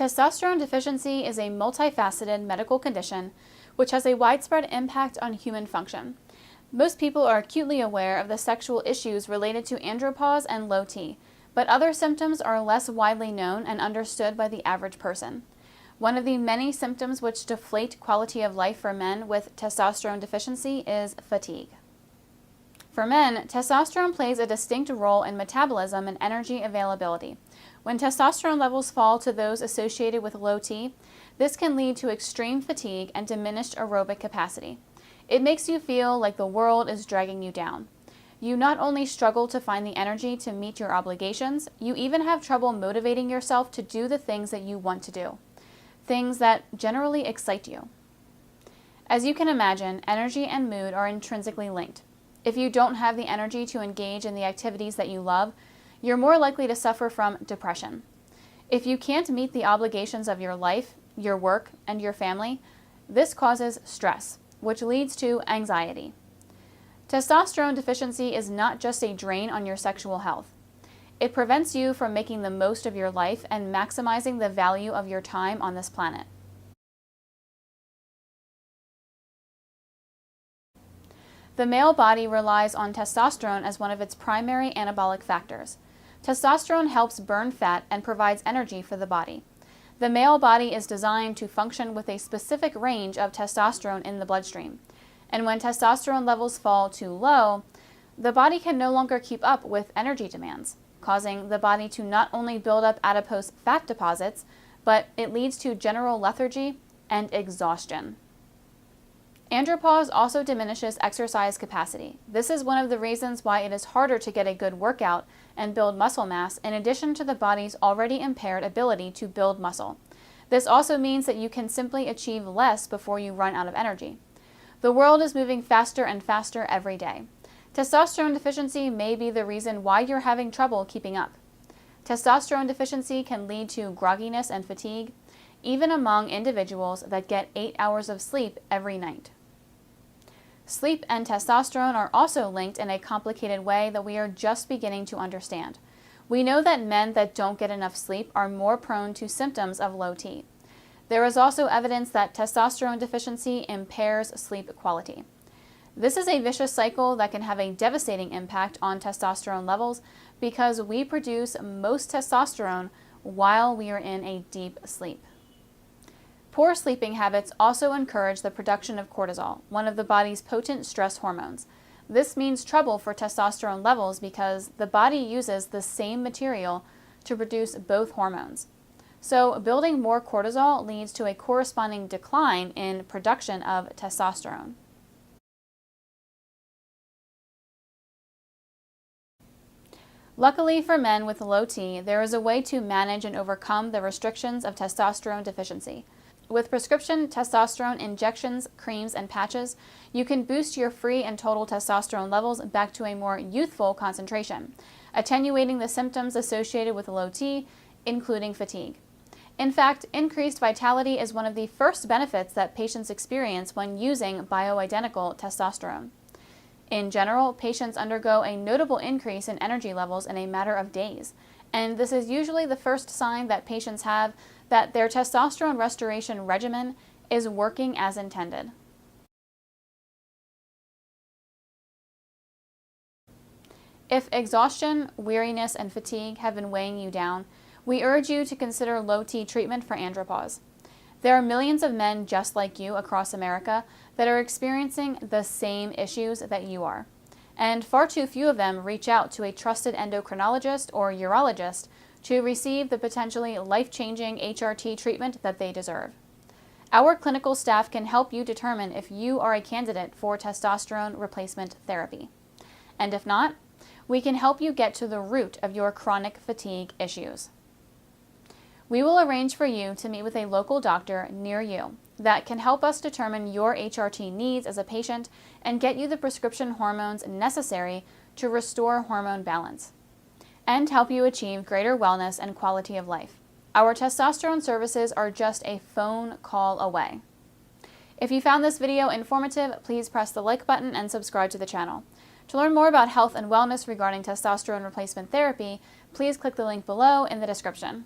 Testosterone deficiency is a multifaceted medical condition which has a widespread impact on human function. Most people are acutely aware of the sexual issues related to andropause and low T, but other symptoms are less widely known and understood by the average person. One of the many symptoms which deflate quality of life for men with testosterone deficiency is fatigue. For men, testosterone plays a distinct role in metabolism and energy availability. When testosterone levels fall to those associated with low T, this can lead to extreme fatigue and diminished aerobic capacity. It makes you feel like the world is dragging you down. You not only struggle to find the energy to meet your obligations, you even have trouble motivating yourself to do the things that you want to do, things that generally excite you. As you can imagine, energy and mood are intrinsically linked. If you don't have the energy to engage in the activities that you love, you're more likely to suffer from depression. If you can't meet the obligations of your life, your work, and your family, this causes stress, which leads to anxiety. Testosterone deficiency is not just a drain on your sexual health. It prevents you from making the most of your life and maximizing the value of your time on this planet. The male body relies on testosterone as one of its primary anabolic factors. Testosterone helps burn fat and provides energy for the body. The male body is designed to function with a specific range of testosterone in the bloodstream, and when testosterone levels fall too low, the body can no longer keep up with energy demands, causing the body to not only build up adipose fat deposits, but it leads to general lethargy and exhaustion. Andropause also diminishes exercise capacity. This is one of the reasons why it is harder to get a good workout and build muscle mass, in addition to the body's already impaired ability to build muscle. This also means that you can simply achieve less before you run out of energy. The world is moving faster and faster every day. Testosterone deficiency may be the reason why you're having trouble keeping up. Testosterone deficiency can lead to grogginess and fatigue, even among individuals that get 8 hours of sleep every night. Sleep and testosterone are also linked in a complicated way that we are just beginning to understand. We know that men that don't get enough sleep are more prone to symptoms of low T. There is also evidence that testosterone deficiency impairs sleep quality. This is a vicious cycle that can have a devastating impact on testosterone levels because we produce most testosterone while we are in a deep sleep. Poor sleeping habits also encourage the production of cortisol, one of the body's potent stress hormones. This means trouble for testosterone levels because the body uses the same material to produce both hormones. So building more cortisol leads to a corresponding decline in production of testosterone. Luckily for men with low T, there is a way to manage and overcome the restrictions of testosterone deficiency. With prescription testosterone injections, creams, and patches, you can boost your free and total testosterone levels back to a more youthful concentration, attenuating the symptoms associated with low T, including fatigue. In fact, increased vitality is one of the first benefits that patients experience when using bioidentical testosterone. In general, patients undergo a notable increase in energy levels in a matter of days, and this is usually the first sign that patients have that their testosterone restoration regimen is working as intended. If exhaustion, weariness, and fatigue have been weighing you down, we urge you to consider low T treatment for andropause. There are millions of men just like you across America that are experiencing the same issues that you are, and far too few of them reach out to a trusted endocrinologist or urologist to receive the potentially life-changing HRT treatment that they deserve. Our clinical staff can help you determine if you are a candidate for testosterone replacement therapy. And if not, we can help you get to the root of your chronic fatigue issues. We will arrange for you to meet with a local doctor near you that can help us determine your HRT needs as a patient and get you the prescription hormones necessary to restore hormone balance and help you achieve greater wellness and quality of life. Our testosterone services are just a phone call away. If you found this video informative, please press the like button and subscribe to the channel. To learn more about health and wellness regarding testosterone replacement therapy, please click the link below in the description.